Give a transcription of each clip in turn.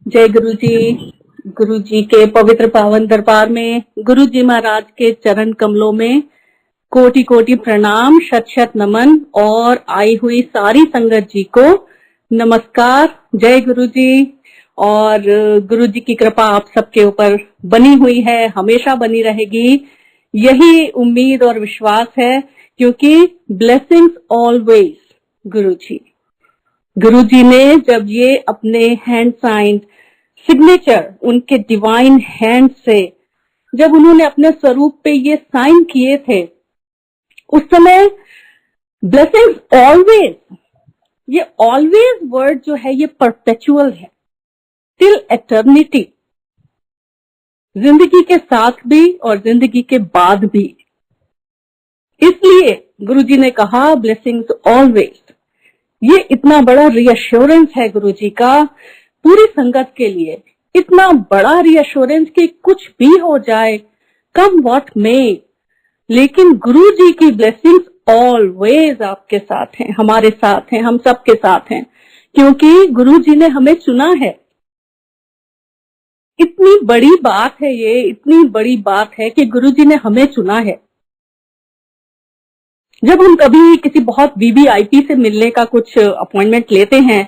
जय गुरु जी। गुरु जी के पवित्र पावन दरबार में गुरु जी महाराज के चरण कमलों में कोटि कोटि प्रणाम, शत शत नमन और आई हुई सारी संगत जी को नमस्कार। जय गुरु जी। और गुरु जी की कृपा आप सबके ऊपर बनी हुई है, हमेशा बनी रहेगी, यही उम्मीद और विश्वास है, क्योंकि ब्लेसिंग्स ऑलवेज। गुरु जी ने जब ये अपने हैंड साइन सिग्नेचर, उनके डिवाइन हैंड से जब उन्होंने अपने स्वरूप पे ये साइन किए थे, उस समय ब्लेसिंग्स ऑलवेज, ये ऑलवेज वर्ड जो है ये परपेचुअल है, टिल एटर्निटी, जिंदगी के साथ भी और जिंदगी के बाद भी। इसलिए गुरुजी ने कहा ब्लेसिंग्स ऑलवेज। ये इतना बड़ा रीअश्योरेंस है गुरु जी का पूरी संगत के लिए, इतना बड़ा रीअश्योरेंस कि कुछ भी हो जाए, कम व्हाट मे, लेकिन गुरु जी की ब्लेसिंग्स ऑलवेज आपके साथ हैं, हमारे साथ हैं, हम सबके साथ हैं, क्योंकि गुरु जी ने हमें चुना है। इतनी बड़ी बात है ये, इतनी बड़ी बात है कि गुरु जी ने हमें चुना है। जब हम कभी किसी बहुत वीवीआईपी से मिलने का कुछ अपॉइंटमेंट लेते हैं,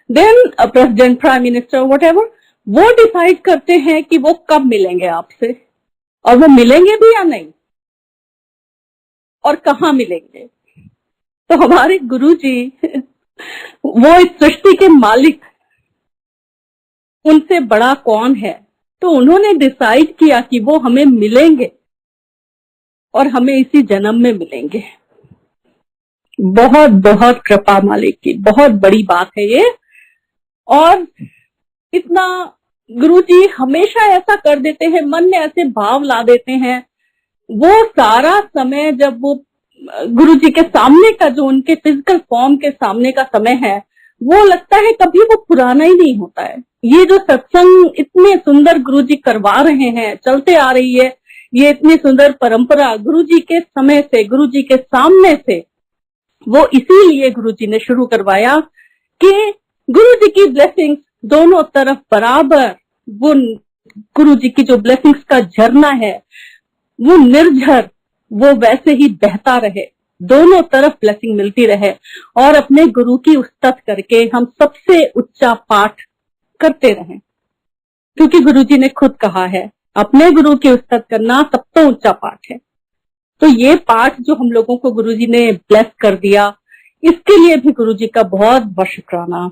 then president, prime minister, whatever, वो डिसाइड करते हैं कि वो कब मिलेंगे आपसे, और वो मिलेंगे भी या नहीं, और कहाँ मिलेंगे। तो हमारे गुरु जी वो इस सृष्टि के मालिक, उनसे बड़ा कौन है, तो उन्होंने डिसाइड किया कि वो हमें मिलेंगे और हमें इसी जन्म में मिलेंगे। बहुत बहुत कृपा मालिक की, बहुत बड़ी बात है ये। और इतना गुरुजी हमेशा ऐसा कर देते हैं, मन में ऐसे भाव ला देते हैं। वो सारा समय जब वो गुरुजी के सामने का, जो उनके फिजिकल फॉर्म के सामने का समय है, वो लगता है कभी वो पुराना ही नहीं होता है। ये जो सत्संग इतने सुंदर गुरुजी करवा रहे हैं, चलते आ रही है ये इतनी सुंदर परंपरा गुरुजी के समय से, गुरुजी के सामने से, वो इसीलिए गुरुजी ने शुरू करवाया कि गुरुजी की ब्लेसिंग्स दोनों तरफ बराबर, वो गुरुजी की जो ब्लेसिंग्स का झरना है वो निर्झर, वो वैसे ही बहता रहे, दोनों तरफ ब्लेसिंग मिलती रहे, और अपने गुरु की उस्तत करके हम सबसे उच्चा पाठ करते रहें, क्योंकि गुरुजी ने खुद कहा है अपने गुरु की उस्तत करना सबसे ऊंचा पाठ है। तो ये पाठ जो हम लोगों को गुरुजी ने ब्लेस कर दिया, इसके लिए भी गुरुजी का बहुत बहुत शुक्राना।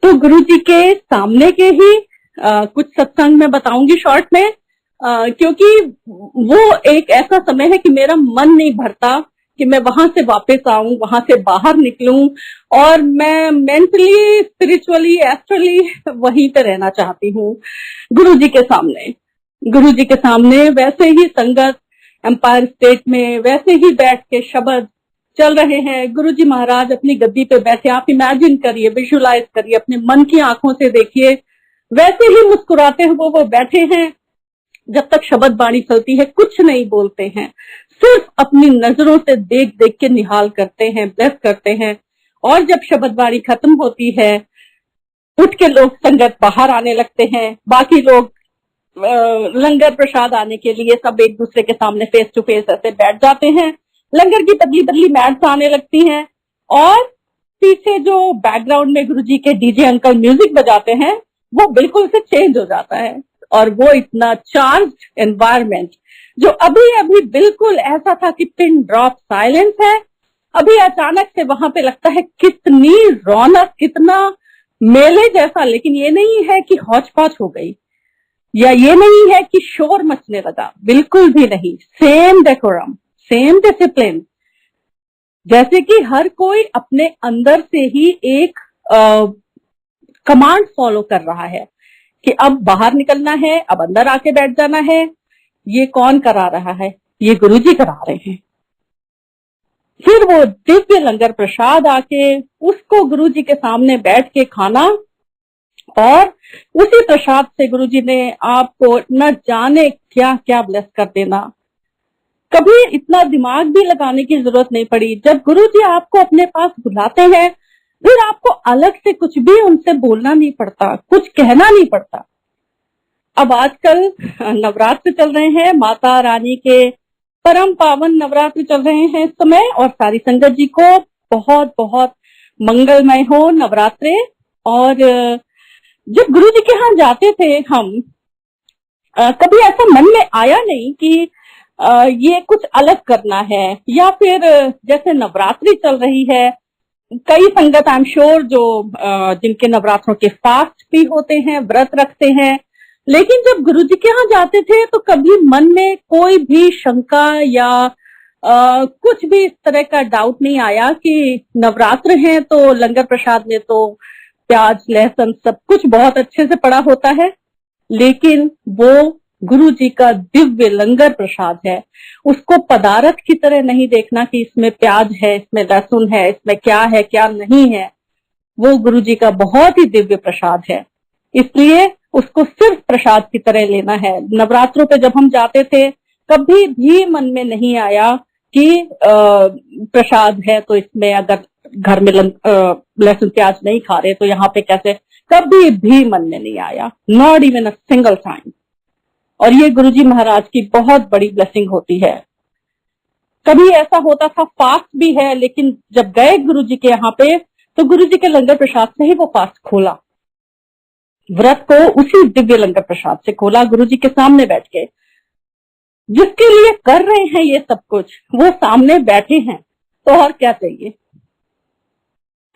तो गुरुजी के सामने के ही कुछ सत्संग मैं बताऊंगी शॉर्ट में, क्योंकि वो एक ऐसा समय है कि मेरा मन नहीं भरता कि मैं वहां से वापस आऊं, वहां से बाहर निकलूं, और मैं मेंटली, स्पिरिचुअली, एस्ट्रली वहीं पे रहना चाहती हूँ गुरुजी के सामने। गुरुजी के सामने वैसे ही संगत एम्पायर स्टेट में वैसे ही बैठ के शब्द चल रहे हैं। गुरुजी महाराज अपनी गद्दी पे बैठे, आप इमेजिन करिए, विजुलाइज करिए, अपने मन की आंखों से देखिए, वैसे ही मुस्कुराते हैं वो बैठे हैं। जब तक शब्द बाणी चलती है कुछ नहीं बोलते हैं, सिर्फ अपनी नजरों से देख देख के निहाल करते हैं, ब्लेस करते हैं। और जब शब्द बाणी खत्म होती है, उठ के लोग संगत बाहर आने लगते हैं, बाकी लोग लंगर प्रसाद आने के लिए सब एक दूसरे के सामने फेस टू फेस ऐसे बैठ जाते हैं। लंगर की पतली पतली मैट्स आने लगती हैं, और पीछे जो बैकग्राउंड में गुरुजी के डीजे अंकल म्यूजिक बजाते हैं, वो बिल्कुल से चेंज हो जाता है, और वो इतना चार्ज्ड एनवायरनमेंट जो अभी अभी बिल्कुल ऐसा था कि पिन ड्रॉप साइलेंस है, अभी अचानक से वहां पे लगता है कितनी रौनक, कितना मेले जैसा। लेकिन ये नहीं है कि हौच पौच हो गई, या ये नहीं है कि शोर मचने लगा, बिल्कुल भी नहीं। सेम डेकोरम, सेम डिसिप्लिन, जैसे कि हर कोई अपने अंदर से ही एक कमांड फॉलो कर रहा है कि अब बाहर निकलना है, अब अंदर आके बैठ जाना है। ये कौन करा रहा है? ये गुरुजी करा रहे हैं। फिर वो दिव्य लंगर प्रसाद आके उसको गुरुजी के सामने बैठ के खाना, और उसी प्रसाद से गुरुजी ने आपको न जाने क्या क्या ब्लेस कर देना। कभी इतना दिमाग भी लगाने की जरूरत नहीं पड़ी। जब गुरुजी आपको अपने पास बुलाते हैं, फिर आपको अलग से कुछ भी उनसे बोलना नहीं पड़ता, कुछ कहना नहीं पड़ता। अब आजकल नवरात्र चल रहे हैं, माता रानी के परम पावन नवरात्र चल रहे हैं इस समय, और सारी संगत जी को बहुत बहुत मंगलमय हो नवरात्रे। और जब गुरु जी के यहाँ जाते थे हम, कभी ऐसा मन में आया नहीं कि ये कुछ अलग करना है, या फिर जैसे नवरात्रि चल रही है, कई संगत आई एम श्योर जो जिनके नवरात्रों के फास्ट भी होते हैं, व्रत रखते हैं, लेकिन जब गुरु जी के यहाँ जाते थे तो कभी मन में कोई भी शंका या कुछ भी इस तरह का डाउट नहीं आया कि नवरात्र है तो लंगर प्रसाद में तो प्याज लहसुन सब कुछ बहुत अच्छे से पड़ा होता है, लेकिन वो गुरु जी का दिव्य लंगर प्रसाद है, उसको पदार्थ की तरह नहीं देखना कि इसमें प्याज है, इसमें लहसुन है, इसमें क्या है क्या नहीं है। वो गुरु जी का बहुत ही दिव्य प्रसाद है, इसलिए उसको सिर्फ प्रसाद की तरह लेना है। नवरात्रों पे जब हम जाते थे कभी भी मन में नहीं आया कि प्रसाद है तो इसमें अगर घर में लहसुन प्याज नहीं खा रहे तो यहाँ पे कैसे, कभी भी मन में नहीं आया, not even a single time. और ये गुरुजी महाराज की बहुत बड़ी ब्लेसिंग होती है। कभी ऐसा होता था फास्ट भी है, लेकिन जब गए गुरुजी के यहाँ पे तो गुरुजी के लंगर प्रसाद से ही वो फास्ट खोला, व्रत को उसी दिव्य लंगर प्रसाद से खोला, गुरुजी के सामने बैठ के। जिसके लिए कर रहे हैं ये सब कुछ वो सामने बैठे हैं, तो और क्या चाहिए।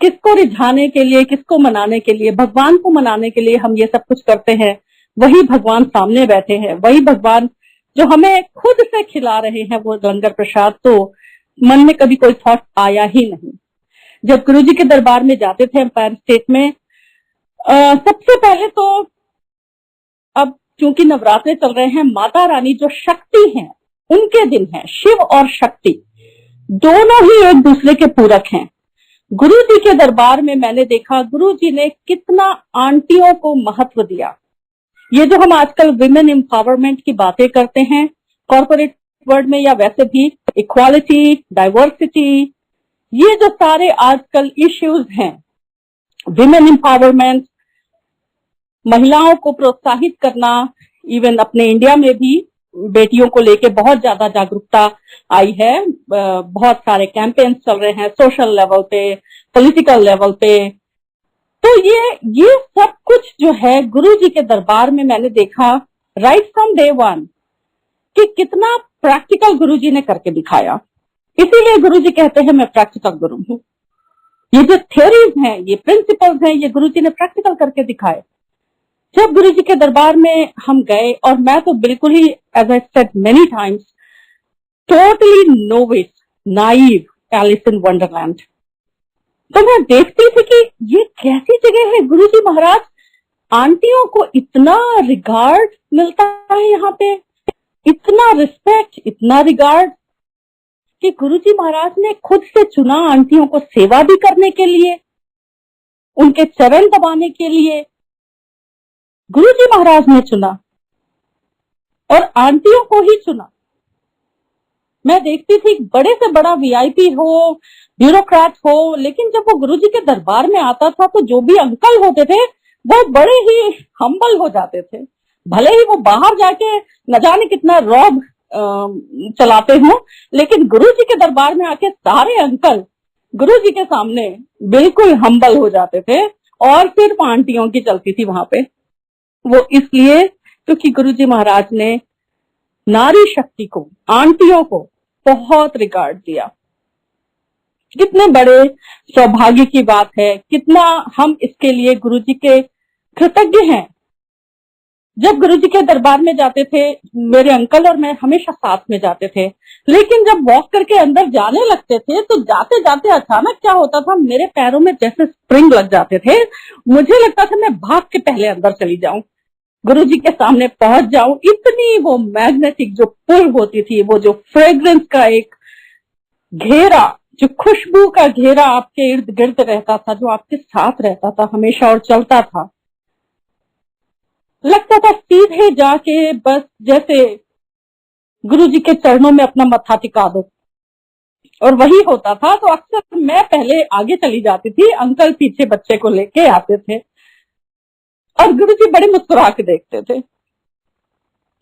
किसको रिझाने के लिए, किसको मनाने के लिए, भगवान को मनाने के लिए हम ये सब कुछ करते हैं, वही भगवान सामने बैठे हैं, वही भगवान जो हमें खुद से खिला रहे हैं वो लंगर प्रसाद, तो मन में कभी कोई थॉट आया ही नहीं। जब गुरुजी के दरबार में जाते थे एम्पायर स्टेट में, सबसे पहले तो अब चूंकि नवरात्रे चल रहे हैं, माता रानी जो शक्ति हैं उनके दिन हैं, शिव और शक्ति दोनों ही एक दूसरे के पूरक हैं। गुरु जी के दरबार में मैंने देखा गुरु जी ने कितना आंटियों को महत्व दिया। ये जो हम आजकल विमेन एम्पावरमेंट की बातें करते हैं कॉर्पोरेट वर्ल्ड में या वैसे भी, इक्वालिटी, डाइवर्सिटी, ये जो सारे आजकल इश्यूज हैं, विमेन एम्पावरमेंट, महिलाओं को प्रोत्साहित करना, इवन अपने इंडिया में भी बेटियों को लेके बहुत ज्यादा जागरूकता आई है, बहुत सारे कैंपेन्स चल रहे हैं सोशल लेवल पे, पॉलिटिकल लेवल पे। तो ये सब कुछ जो है गुरु जी के दरबार में मैंने देखा राइट फ्रॉम डे वन कि कितना प्रैक्टिकल गुरु जी ने करके दिखाया। इसीलिए गुरु जी कहते हैं मैं प्रैक्टिकल गुरु हूँ। ये जो थ्योरीज हैं, ये प्रिंसिपल्स हैं, ये गुरु जी ने प्रैक्टिकल करके दिखाए। जब गुरु जी के दरबार में हम गए, और मैं तो बिल्कुल ही as I said many times totally novice, naive, Alice in Wonderland, तो मैं देखती थी कि ये कैसी जगह है। गुरु जी महाराज, आंटियों को इतना रिगार्ड मिलता है यहाँ पे, इतना रिस्पेक्ट, इतना रिगार्ड कि गुरु जी महाराज ने खुद से चुना आंटियों को सेवा भी करने के लिए, उनके चरण दबाने के लिए गुरु जी महाराज ने चुना, और आंटियों को ही चुना। मैं देखती थी बड़े से बड़ा वीआईपी हो, ब्यूरोक्रेट हो, लेकिन जब वो गुरु जी के दरबार में आता था तो जो भी अंकल होते थे वो बड़े ही हम्बल हो जाते थे। भले ही वो बाहर जाके न जाने कितना रौब चलाते हों, लेकिन गुरु जी के दरबार में आके सारे अंकल गुरु जी के सामने बिल्कुल हम्बल हो जाते थे, और सिर्फ आंटियों की चलती थी वहां पे। वो इसलिए क्योंकि गुरु जी महाराज ने नारी शक्ति को, आंटियों को बहुत रिगार्ड दिया। कितने बड़े सौभाग्य की बात है, कितना हम इसके लिए गुरु जी के कृतज्ञ हैं। जब गुरु जी के दरबार में जाते थे, मेरे अंकल और मैं हमेशा साथ में जाते थे, लेकिन जब वॉक करके अंदर जाने लगते थे तो जाते जाते अचानक क्या होता था, मेरे पैरों में जैसे स्प्रिंग लग जाते थे। मुझे लगता था मैं भाग के पहले अंदर चली जाऊं, गुरु जी के सामने पहुंच जाऊं। इतनी वो मैग्नेटिक जो पुल होती थी, वो जो फ्रेग्रेंस का एक घेरा, जो खुशबू का घेरा आपके इर्द गिर्द रहता था, जो आपके साथ रहता था हमेशा और चलता था, लगता था सीधे जाके बस जैसे गुरु जी के चरणों में अपना मत्था टिका दो और वही होता था। तो अक्सर मैं पहले आगे चली जाती थी, अंकल पीछे बच्चे को लेके आते थे और गुरुजी बड़े मुस्कुरा के देखते थे,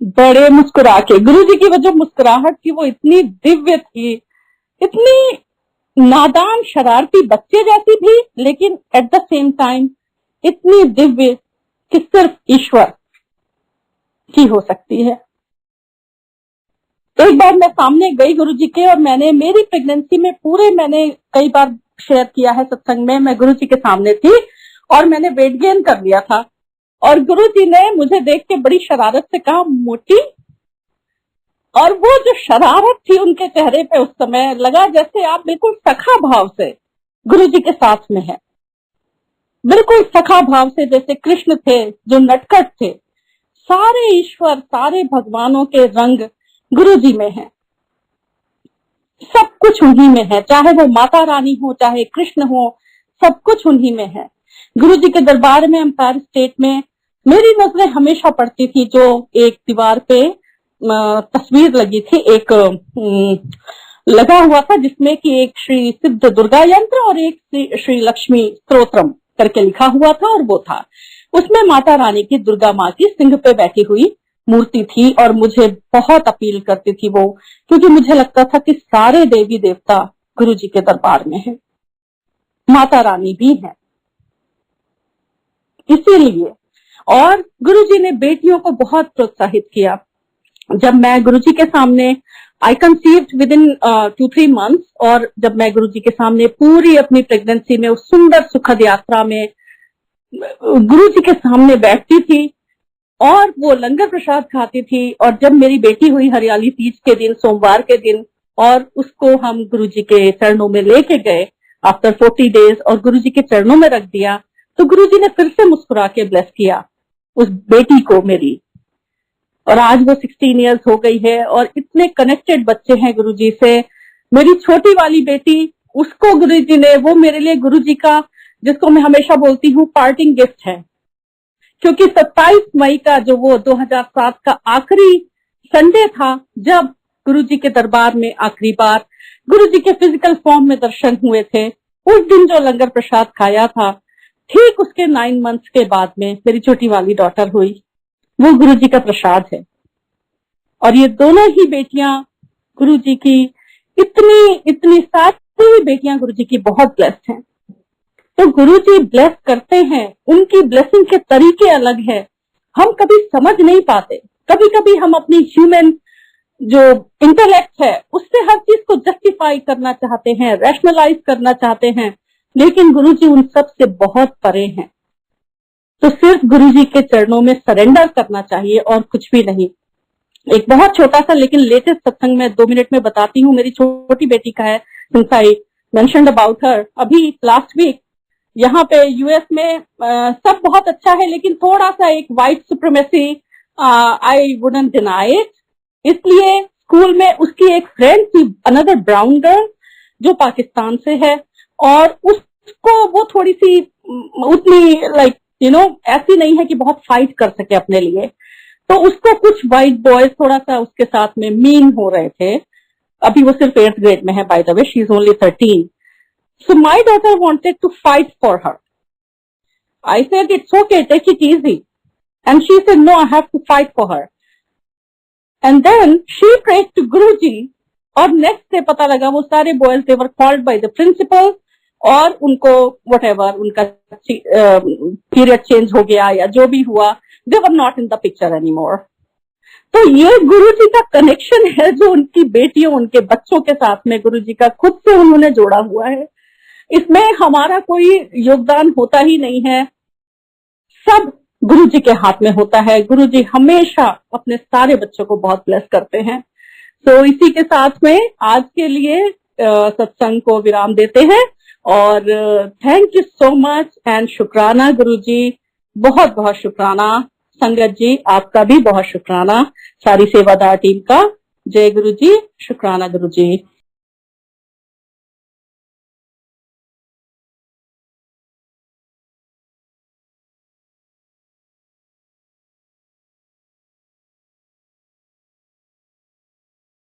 बड़े मुस्कुरा के। गुरुजी की वो जो मुस्कुराहट थी वो इतनी दिव्य थी, इतनी नादान शरारती बच्चे जैसी भी, लेकिन एट द सेम टाइम इतनी दिव्य कि सिर्फ ईश्वर की हो सकती है। एक बार मैं सामने गई गुरुजी के, और मैंने मेरी प्रेगनेंसी में पूरे, मैंने कई बार शेयर किया है सत्संग में, मैं गुरुजी के सामने थी और मैंने वेट गेन कर लिया था, और गुरुजी ने मुझे देख के बड़ी शरारत से कहा, मोटी। और वो जो शरारत थी उनके चेहरे पे उस समय, लगा जैसे आप बिल्कुल सखा भाव से गुरुजी के साथ में है, बिल्कुल सखा भाव से, जैसे कृष्ण थे जो नटखट थे। सारे ईश्वर, सारे भगवानों के रंग गुरुजी में है, सब कुछ उन्हीं में है, चाहे वो माता रानी हो, चाहे कृष्ण हो, सब कुछ उन्हीं में है। गुरुजी के दरबार में एम्पायर स्टेट में मेरी नजरें हमेशा पड़ती थी, जो एक दीवार पे तस्वीर लगी थी, एक लगा हुआ था जिसमें कि एक श्री सिद्ध दुर्गा यंत्र और एक श्री लक्ष्मी स्तोत्रम करके लिखा हुआ था, और वो था उसमें माता रानी की, दुर्गा माँ की सिंह पे बैठी हुई मूर्ति थी। और मुझे बहुत अपील करती थी वो, क्योंकि मुझे लगता था कि सारे देवी देवता गुरुजी के दरबार में है, माता रानी भी है, इसीलिए। और गुरुजी ने बेटियों को बहुत प्रोत्साहित किया। जब मैं गुरुजी के सामने, आई कंसीव्ड विद इन 2-3 months, और जब मैं गुरुजी के सामने पूरी अपनी प्रेगनेंसी में उस सुंदर सुखद यात्रा में गुरुजी के सामने बैठती थी और वो लंगर प्रसाद खाती थी, और जब मेरी बेटी हुई हरियाली तीज के दिन, सोमवार के दिन, और उसको हम गुरुजी के चरणों में लेके गए आफ्टर 40 days और गुरुजी के चरणों में रख दिया, तो गुरुजी ने फिर से मुस्कुरा के ब्लेस किया उस बेटी को मेरी। और आज वो 16 years हो गई है और इतने कनेक्टेड बच्चे हैं गुरुजी से। मेरी छोटी वाली बेटी, उसको गुरुजी ने, वो मेरे लिए गुरुजी का, जिसको मैं हमेशा बोलती हूँ, पार्टिंग गिफ्ट है, क्योंकि 27 मई का जो वो 2007 का आखिरी संडे था, जब गुरुजी के दरबार में आखिरी बार गुरुजी के फिजिकल फॉर्म में दर्शन हुए थे, उस दिन जो लंगर प्रसाद खाया था, ठीक उसके 9 months के बाद में मेरी छोटी वाली डॉटर हुई, वो गुरुजी का प्रसाद है। और ये दोनों ही बेटियां गुरुजी की, इतनी सारी बेटियां गुरुजी की बहुत ब्लेस्ड हैं। तो गुरुजी ब्लेस करते हैं, उनकी ब्लेसिंग के तरीके अलग है, हम कभी समझ नहीं पाते। कभी कभी हम अपनी ह्यूमन जो इंटेलेक्ट है उससे हर चीज को जस्टिफाई करना चाहते हैं, रैशनलाइज करना चाहते हैं, लेकिन गुरुजी उन सब से बहुत परे हैं। तो सिर्फ गुरुजी के चरणों में सरेंडर करना चाहिए और कुछ भी नहीं। एक बहुत छोटा सा लेकिन लेटेस्ट सत्संग में 2 मिनट में बताती हूँ, मेरी छोटी बेटी का है, since I mentioned about her. अभी लास्ट वीक यहाँ पे यूएस में सब बहुत अच्छा है, लेकिन थोड़ा सा एक white supremacy, I wouldn't deny it. इसलिए स्कूल में उसकी एक फ्रेंड थी, अनदर ब्राउन गर्ल, जो पाकिस्तान से है, और उसको वो थोड़ी सी उतनी लाइक ऐसी नहीं है कि बहुत फाइट कर सके अपने लिए। तो उसको कुछ व्हाइट बॉयज थोड़ा सा उसके साथ में मीन हो रहे थे। अभी वो सिर्फ 8th grade में है, by the way, she is only 13। So my daughter wanted to fight for her. I said, it's okay, take it easy. And she said, no, I have to fight for her. And then she prayed to Guruji, और next day पता लगा वो सारे boys, they were called by the principal, और उनको whatever, उनका period change हो गया या जो भी हुआ, they were not in the picture anymore. तो ये गुरुजी का कनेक्शन है जो उनकी बेटियों, उनके बच्चों के साथ में गुरुजी का खुद से उन्होंने जोड़ा हुआ है। इसमें हमारा कोई योगदान होता ही नहीं है, सब गुरुजी के हाथ में होता है। गुरुजी हमेशा अपने सारे बच्चों को बहुत ब्लेस करते हैं। तो इसी के साथ में आज के लिए सत्संग को विराम देते हैं, और thank you so much and शुक्राना गुरुजी, बहुत बहुत शुक्राना। संगत जी, आपका भी बहुत शुक्राना, सारी सेवादार टीम का। जय गुरुजी, शुक्राना गुरुजी।